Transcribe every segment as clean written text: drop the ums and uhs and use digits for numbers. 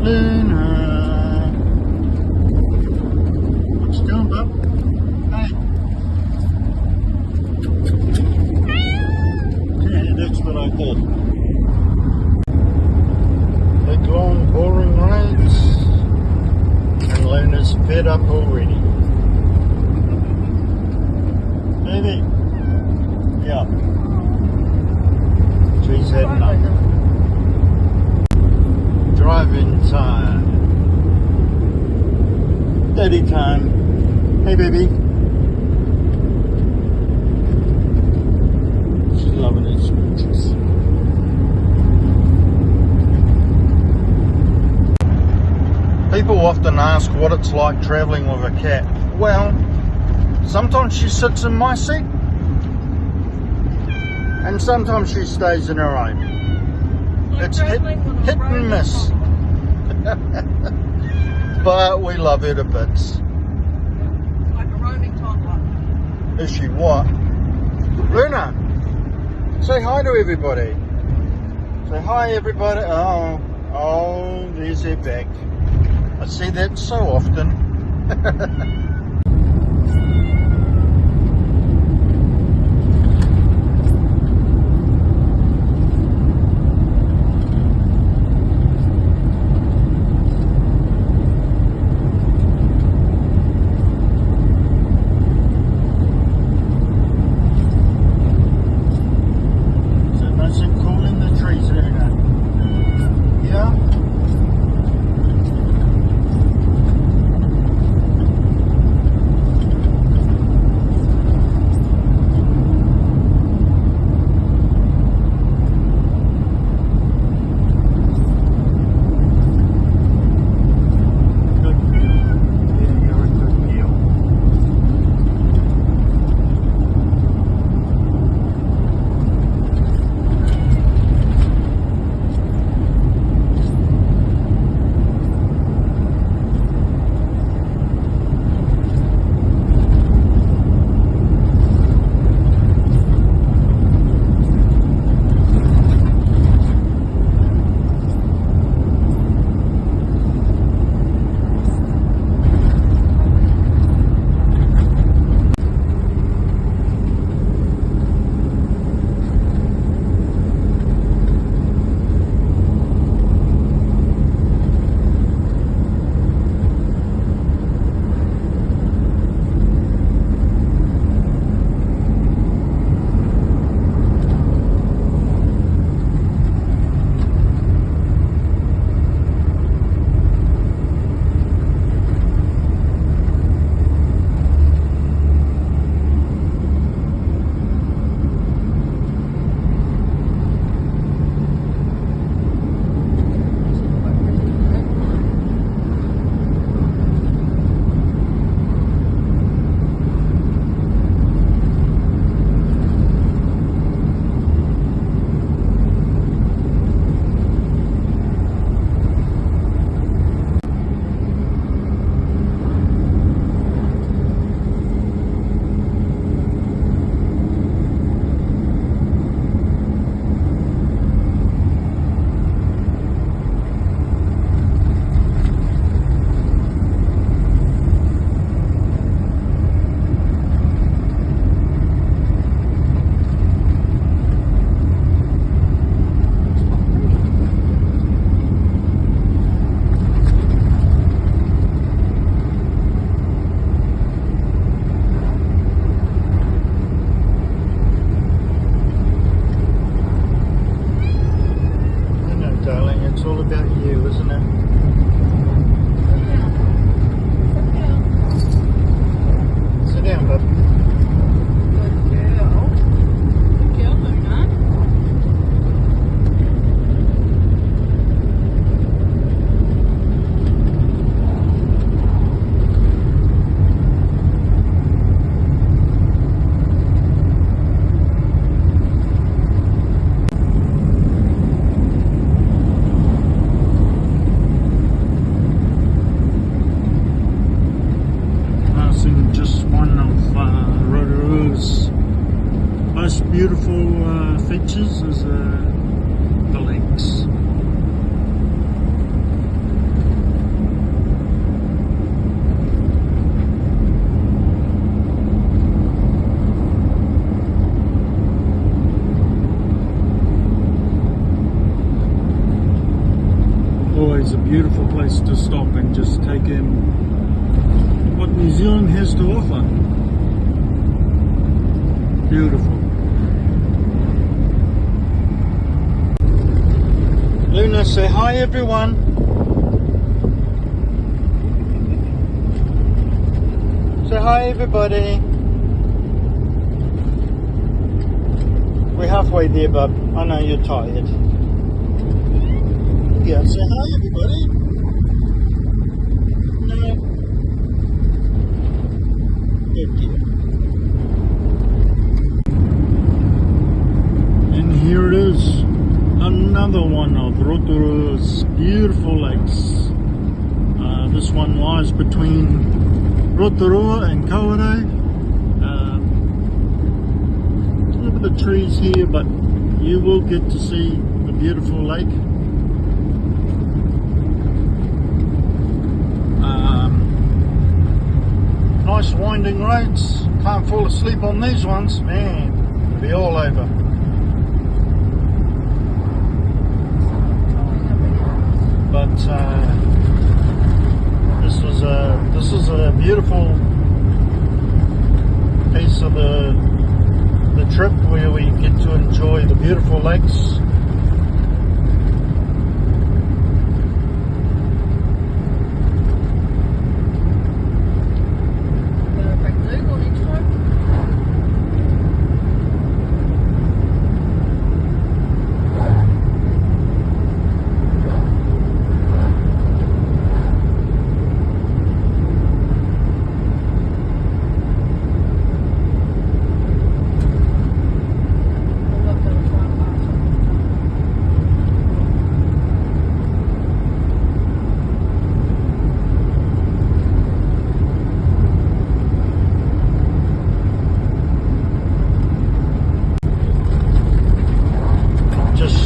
Luna. What's doing, bub? Hey. Yeah, that's what I thought. Big, long, boring rides. And Luna's fed up already. Baby. Yeah. She's had enough. Driving time. Daddy time. Hey baby. She's loving it. People often ask what it's like travelling with a cat. Well, sometimes she sits in my seat and sometimes she stays in her own. It's hit and miss. But we love her to bits. Like a roaming toddler. Is she what? Luna, say hi to everybody. Say hi everybody. Oh, there's her back. I see that so often. beautiful features is the lakes. Always a beautiful place to stop and just take in what New Zealand has to offer. Beautiful. Luna, say hi everyone. Say hi everybody. We're halfway there, bub. I know you're tired. Yeah, say hi everybody. No. Good dear. And here it is. Another one of Rotorua's beautiful lakes. This one lies between Rotorua and Kawerau. A little bit of trees here, but you will get to see the beautiful lake. Nice winding roads. Can't fall asleep on these ones, man. It'll be all over. But this is a beautiful piece of the trip where we get to enjoy the beautiful lakes.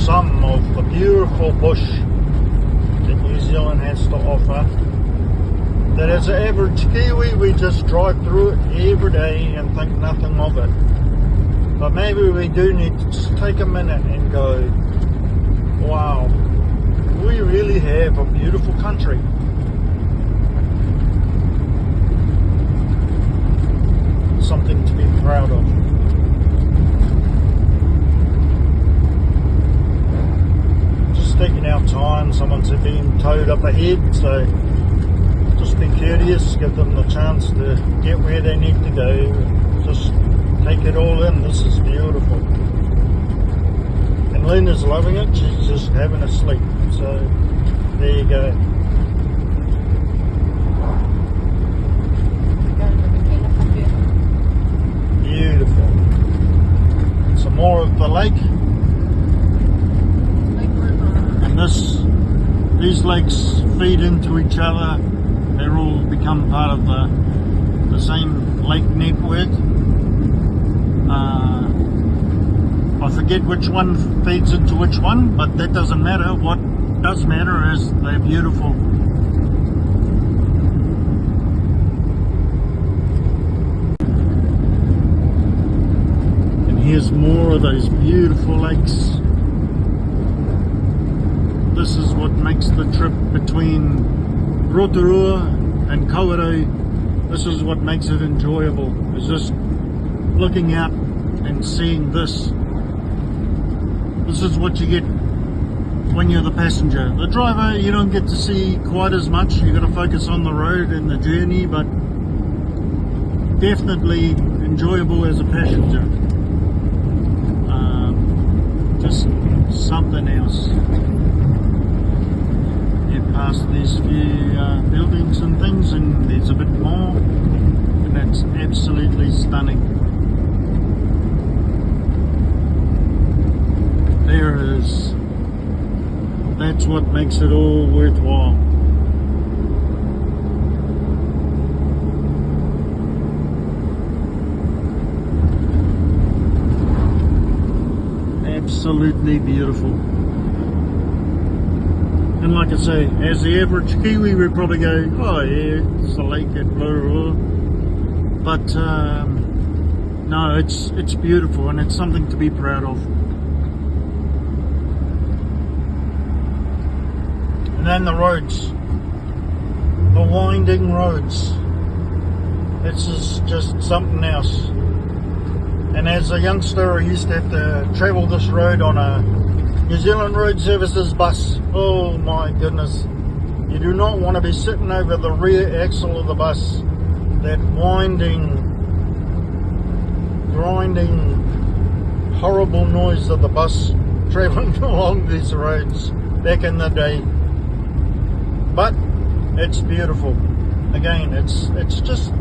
Some of the beautiful bush that New Zealand has to offer, that as an average Kiwi we just drive through it every day and think nothing of it. But maybe we do need to just take a minute and go, wow, we really have a beautiful country. Something to be proud of. Taking our time, someone's been towed up ahead, so just be courteous, give them the chance to get where they need to go, just take it all in. This is beautiful. And Luna's loving it, she's just having a sleep, so there you go. Beautiful. Some more of the lake. These lakes feed into each other. They're all become part of the same lake network. I forget which one feeds into which one, but that doesn't matter. What does matter is they're beautiful. And here's more of those beautiful lakes. This is what makes the trip between Rotorua and Kawerau. This is what makes it enjoyable. Is just looking out and seeing this. This is what you get when you're the passenger. The driver, you don't get to see quite as much. You got to focus on the road and the journey, but definitely enjoyable as a passenger. Just something else. Past these few buildings and things, and there's a bit more, and that's absolutely stunning. There it is. That's what makes it all worthwhile. Absolutely beautiful. And like I say, as the average Kiwi, we probably go, oh yeah, it's the lake at Rotorua. But no, it's beautiful and it's something to be proud of. And then the roads, the winding roads. This is just something else. And as a youngster, I used to have to travel this road on a New Zealand Road Services bus. Oh my goodness. You do not want to be sitting over the rear axle of the bus. That winding, grinding, horrible noise of the bus traveling along these roads back in the day. But it's beautiful. Again, it's just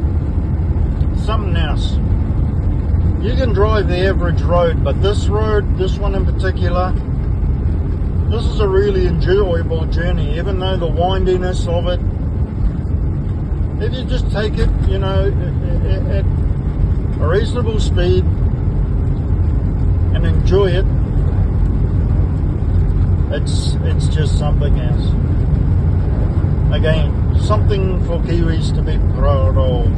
something else. You can drive the average road, but this road, this one in particular, this is a really enjoyable journey, even though the windiness of it, if you just take it, you know, at a reasonable speed and enjoy it, it's just something else. Again, something for Kiwis to be proud of.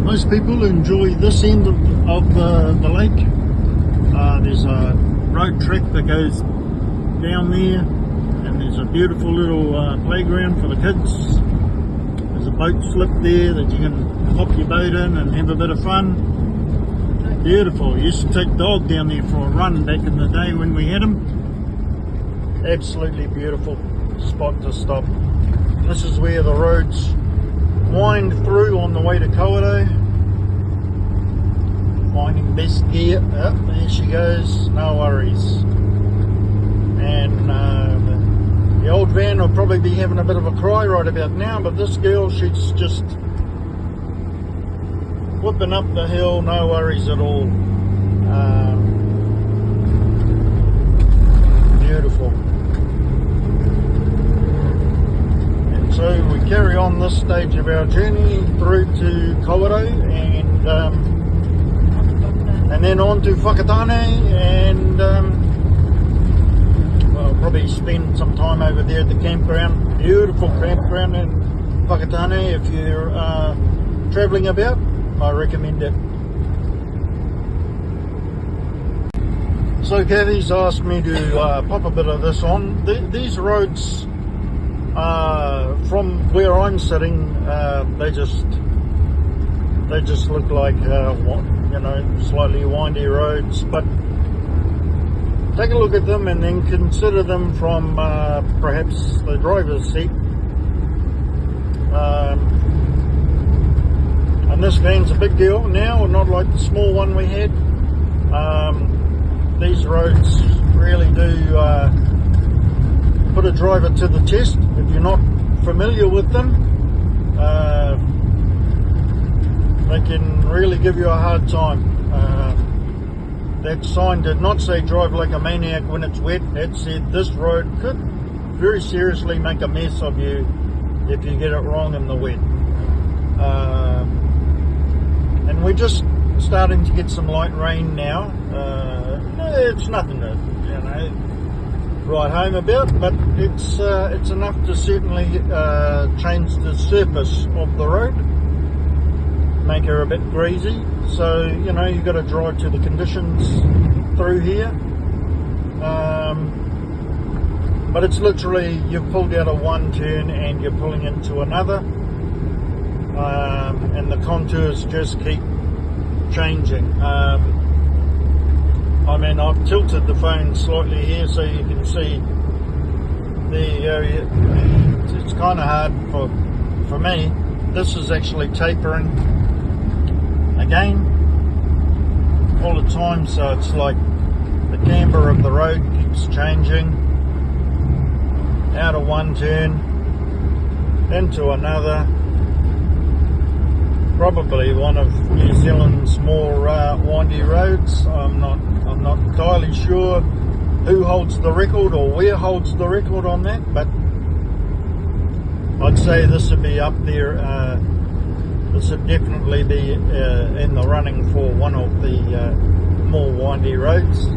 Most people enjoy this end of the lake. There's a road track that goes down there, and there's a beautiful little playground for the kids. There's a boat slip there that you can hop your boat in and have a bit of fun. Beautiful. Used to take dog down there for a run back in the day when we had him. Absolutely beautiful spot to stop. This is where the roads wind through on the way to Kawerau. Finding best gear. Oh, there she goes, no worries. And the old van will probably be having a bit of a cry right about now, but this girl, she's just whipping up the hill, no worries at all. Beautiful. So we carry on this stage of our journey through to Kawerau and then on to Whakatane, and we'll probably spend some time over there at the campground. Beautiful campground in Whakatane. If you're travelling about, I recommend it. So Kathy's asked me to pop a bit of this on. These roads, from where I'm sitting, they just look like you know, slightly windy roads, but take a look at them and then consider them from perhaps the driver's seat. And this van's a big deal now, not like the small one we had. These roads really do put a driver to the test if you're not familiar with them. They can really give you a hard time. That sign did not say drive like a maniac when it's wet. It said this road could very seriously make a mess of you if you get it wrong in the wet. And we're just starting to get some light rain now. It's nothing to, you know, write home about, but it's enough to certainly change the surface of the road, make her a bit greasy. So, you know, you've got to drive to the conditions through here. But it's literally, you've pulled out of one turn and you're pulling into another, and the contours just keep changing. I mean, I've tilted the phone slightly here so you can see the area. It's kind of hard for me. This is actually tapering again all the time, so it's like the camber of the road keeps changing out of one turn into another. Probably one of New Zealand's more windy roads. I'm not entirely sure who holds the record or where holds the record on that, but I'd say this would be up there. This would definitely be in the running for one of the more windy roads.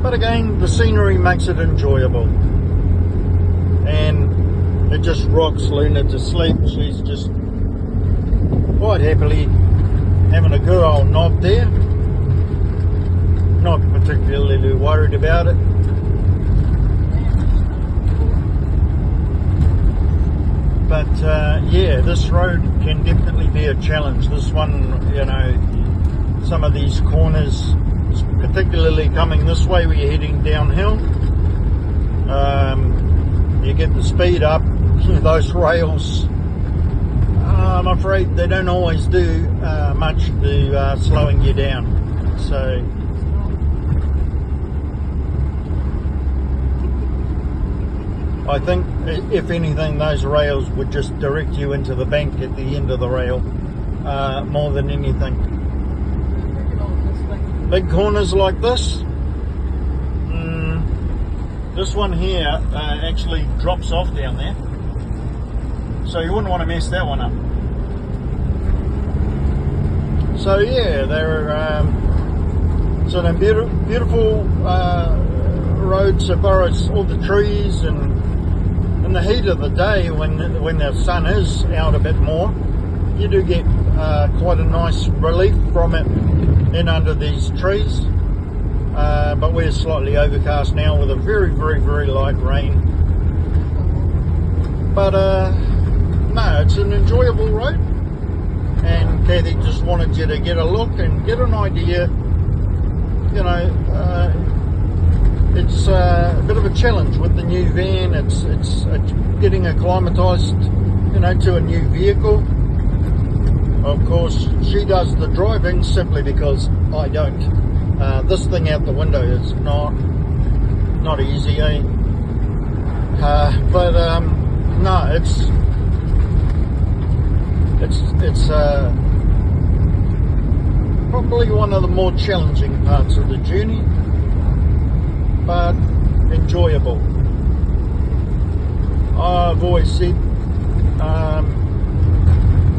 But again, the scenery makes it enjoyable, and it just rocks Luna to sleep. She's just quite happily having a good old knob there. Not particularly worried about it. But yeah, this road can definitely be a challenge. This one, you know, some of these corners, particularly coming this way where you're heading downhill, you get the speed up. Those rails, I'm afraid they don't always do much to slowing you down. So I think, if anything, those rails would just direct you into the bank at the end of the rail, more than anything. Big corners like this. This one here actually drops off down there, so you wouldn't want to mess that one up. So yeah, they're sort of beautiful roads so far as all the trees, and in the heat of the day when the sun is out a bit more, you do get quite a nice relief from it in under these trees. But we're slightly overcast now with a very, very, very light rain. But no, it's an enjoyable road, and Kathy just wanted you to get a look and get an idea. You know, it's a bit of a challenge with the new van. It's getting acclimatized, you know, to a new vehicle. Of course, she does the driving simply because I don't. This thing out the window is not easy, eh? But no, it's probably one of the more challenging parts of the journey, but enjoyable. I've always said,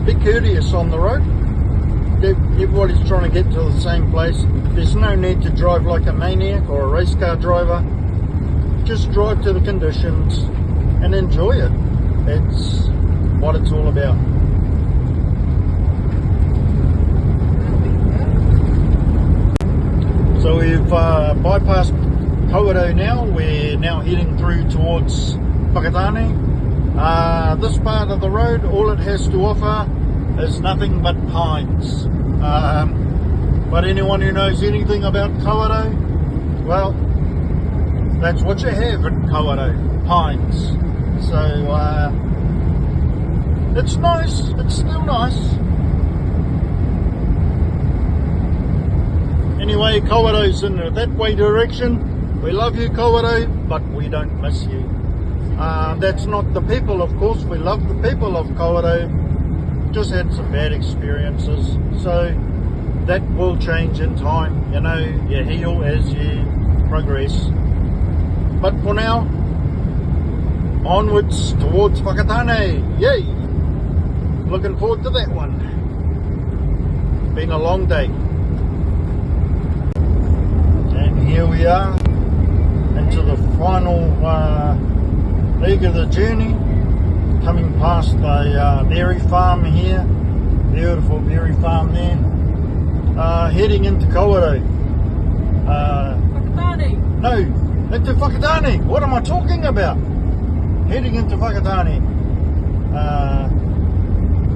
be courteous on the road. Everybody's trying to get to the same place. There's no need to drive like a maniac or a race car driver. Just drive to the conditions and enjoy it. It's what it's all about. So we've bypassed Kawerau now. We're now heading through towards Whakatane. This part of the road, all it has to offer is nothing but pines. But anyone who knows anything about Kawerau, well, that's what you have in Kawerau, pines. So it's nice, it's still nice. Anyway, Kawerau's in that way direction. We love you, Kawerau, but we don't miss you. That's not the people, of course. We love the people of Kawerau. Just had some bad experiences, so that will change in time. You know, you heal as you progress. But for now, onwards towards Whakatane. Yay! Looking forward to that one. Been a long day. And here we are into the final leg of the journey. Coming past the dairy farm here, beautiful dairy farm there. Heading into Kawerau. Whakatane. No, into Whakatane. What am I talking about? Heading into Whakatane.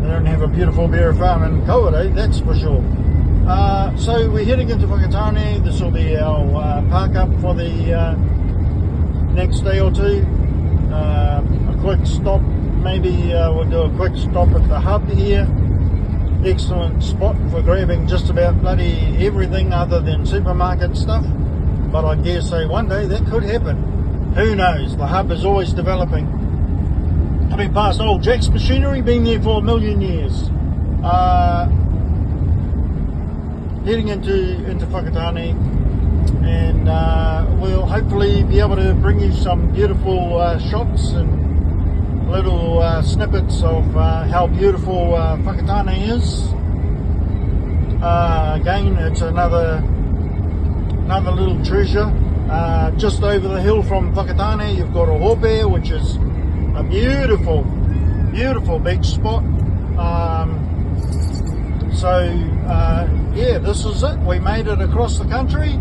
They don't have a beautiful dairy farm in Kawerau, that's for sure. So we're heading into Whakatane. This will be our park up for the next day or two. A quick stop. Maybe we'll do a quick stop at the hub here. Excellent spot for grabbing just about bloody everything other than supermarket stuff. But I dare say one day that could happen. Who knows? The hub is always developing. Coming past old Jack's Machinery, been there for 1,000,000 years. Heading into Whakatane, and we'll hopefully be able to bring you some beautiful shots and little snippets of how beautiful Whakatane is. Again, it's another little treasure. Just over the hill from Whakatane, you've got Otorohonga, which is a beautiful, beautiful beach spot. So yeah, this is it. We made it across the country.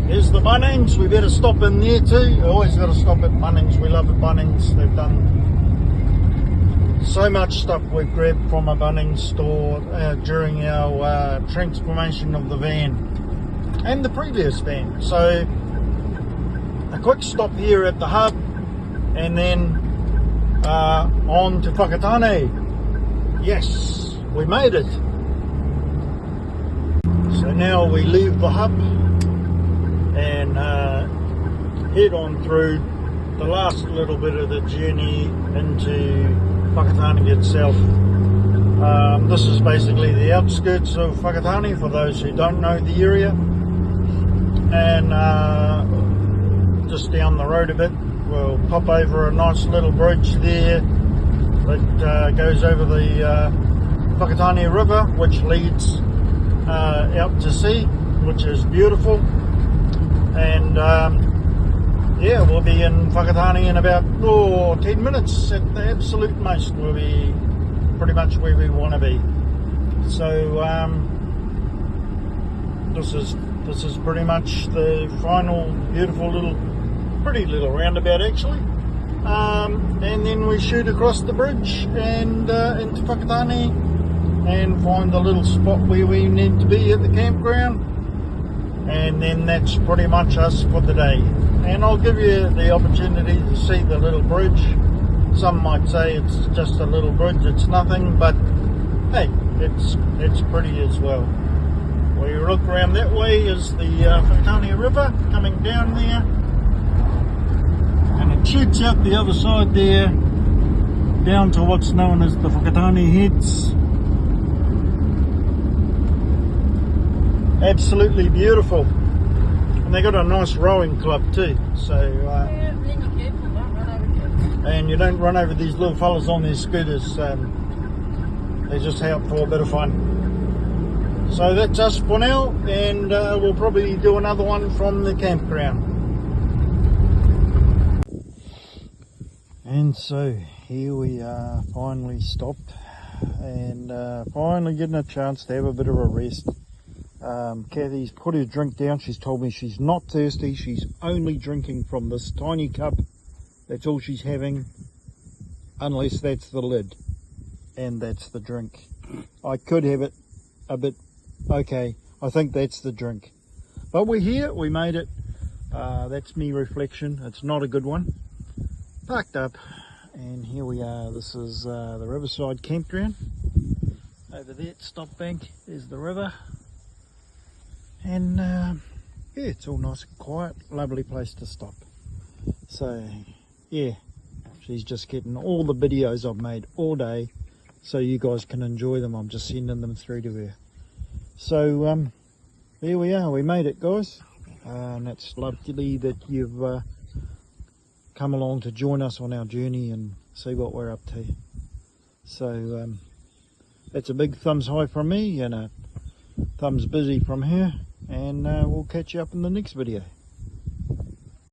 Here's the Bunnings. We better stop in there too. Always got to stop at Bunnings. We love the Bunnings. They've done so much stuff we've grabbed from a Bunnings store during our transformation of the van and the previous van. So a quick stop here at the hub, and then on to Whakatane. Yes, we made it. So now we leave the hub and head on through the last little bit of the journey into Whakatane itself. This is basically the outskirts of Whakatane for those who don't know the area, and just down the road a bit we'll pop over a nice little bridge there that goes over the Whakatane River, which leads out to sea, which is beautiful. And yeah, we'll be in Whakatane in about 10 minutes at the absolute most. We'll be pretty much where we want to be. So this is pretty much the final beautiful pretty little roundabout actually. And then we shoot across the bridge and into Whakatane and find the little spot where we need to be at the campground, and then that's pretty much us for the day. And I'll give you the opportunity to see the little bridge. Some might say it's just a little bridge, it's nothing, but hey, it's pretty as well. We look around that way is the Whakatane River coming down there, and it shoots out the other side there down to what's known as the Whakatane Heads. Absolutely beautiful, and they got a nice rowing club too. So and you don't run over these little fellas on their scooters. They're just out for a bit of fun. So that's us for now, and we'll probably do another one from the campground. And so here we are, finally stopped, and finally getting a chance to have a bit of a rest. Kathy's put her drink down. She's told me she's not thirsty. She's only drinking from this tiny cup. That's all she's having, unless that's the lid, and that's the drink. I could have it a bit. Okay, I think that's the drink. But we're here, we made it. That's me reflection. It's not a good one. Parked up, and here we are. This is the Riverside Campground. Over there, stop bank, there's the river. And yeah, it's all nice and quiet, lovely place to stop. So yeah, she's just getting all the videos I've made all day so you guys can enjoy them. I'm just sending them through to her. So there we are, we made it, guys. And it's lovely that you've come along to join us on our journey and see what we're up to. So that's a big thumbs high from me and a thumbs busy from her, and we'll catch you up in the next video.